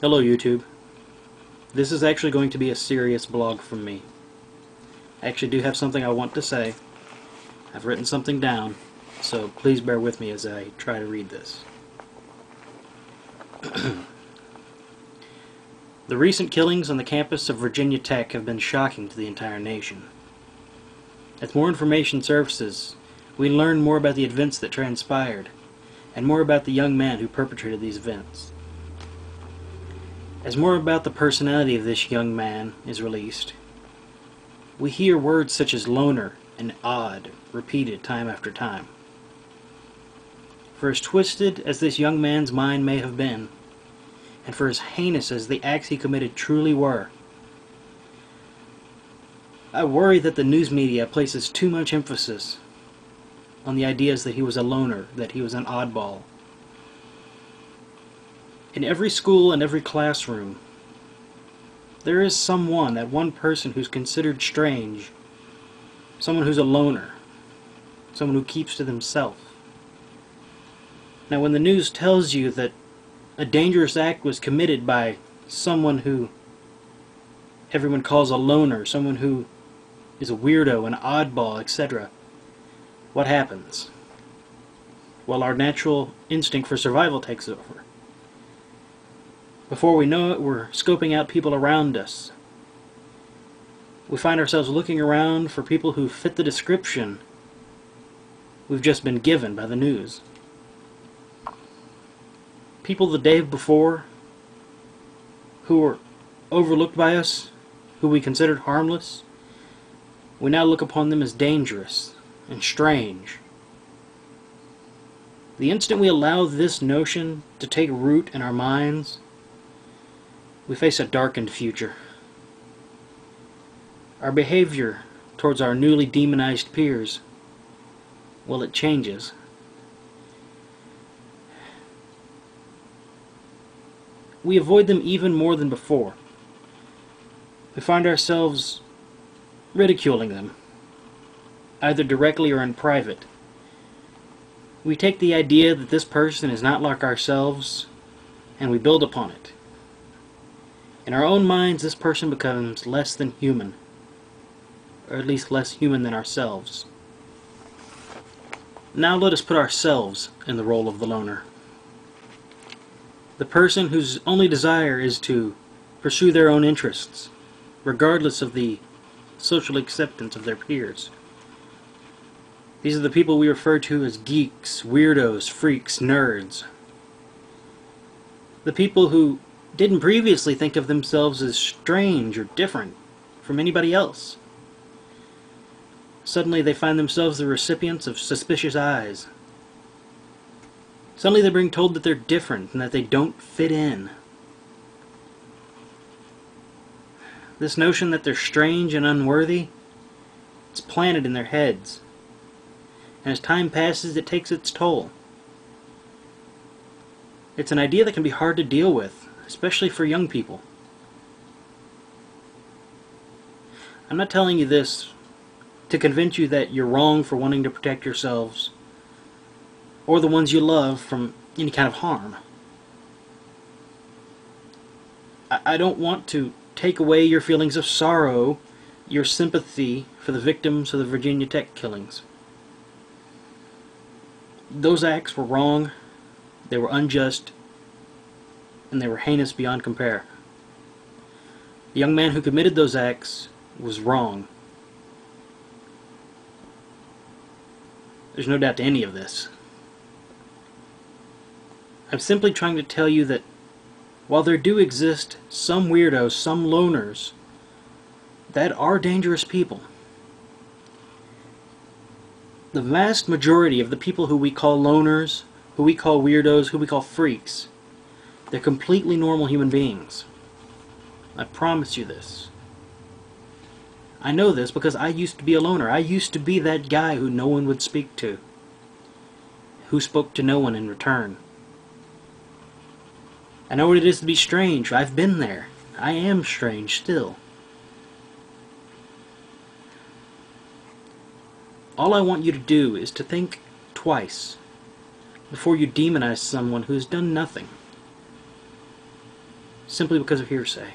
Hello YouTube. This is actually going to be a serious blog from me. I actually do have something I want to say. I've written something down, so please bear with me as I try to read this. The recent killings on the campus of Virginia Tech have been shocking to the entire nation. As more information surfaces, we learn more about the events that transpired, and more about the young man who perpetrated these events. As more about the personality of this young man is released, we hear words such as loner and odd repeated time after time. For as twisted as this young man's mind may have been, and for as heinous as the acts he committed truly were, I worry that the news media places too much emphasis on the ideas that he was a loner, that he was an oddball. In every school and every classroom, there is someone, that one person who's considered strange, someone who's a loner, someone who keeps to themselves. Now, when the news tells you that a dangerous act was committed by someone who everyone calls a loner, someone who is a weirdo, an oddball, etc., what happens? Well, our natural instinct for survival takes over. Before we know it, we're scoping out people around us. We find ourselves looking around for people who fit the description we've just been given by the news. People the day before who were overlooked by us, who we considered harmless, we now look upon them as dangerous and strange. The instant we allow this notion to take root in our minds, we face a darkened future. Our behavior towards our newly demonized peers, well, it changes. We avoid them even more than before. We find ourselves ridiculing them, either directly or in private. We take the idea that this person is not like ourselves, and we build upon it. In our own minds, this person becomes less than human, or at least less human than ourselves. Now let us put ourselves in the role of the loner. The person whose only desire is to pursue their own interests, regardless of the social acceptance of their peers. These are the people we refer to as geeks, weirdos, freaks, nerds. The people who didn't previously think of themselves as strange or different from anybody else. Suddenly they find themselves the recipients of suspicious eyes. Suddenly they're being told that they're different and that they don't fit in. This notion that they're strange and unworthy, it's planted in their heads. And as time passes, it takes its toll. It's an idea that can be hard to deal with, especially for young people. I'm not telling you this to convince you that you're wrong for wanting to protect yourselves or the ones you love from any kind of harm. I don't want to take away your feelings of sorrow, your sympathy for the victims of the Virginia Tech killings. Those acts were wrong, they were unjust, and they were heinous beyond compare. The young man who committed those acts was wrong. There's no doubt to any of this. I'm simply trying to tell you that while there do exist some weirdos, some loners, that are dangerous people, the vast majority of the people who we call loners, who we call weirdos, who we call freaks, they're completely normal human beings. I promise you this. I know this because I used to be a loner. I used to be that guy who no one would speak to, who spoke to no one in return. I know what it is to be strange. I've been there. I am strange still. All I want you to do is to think twice before you demonize someone who has done nothing. simply because of hearsay.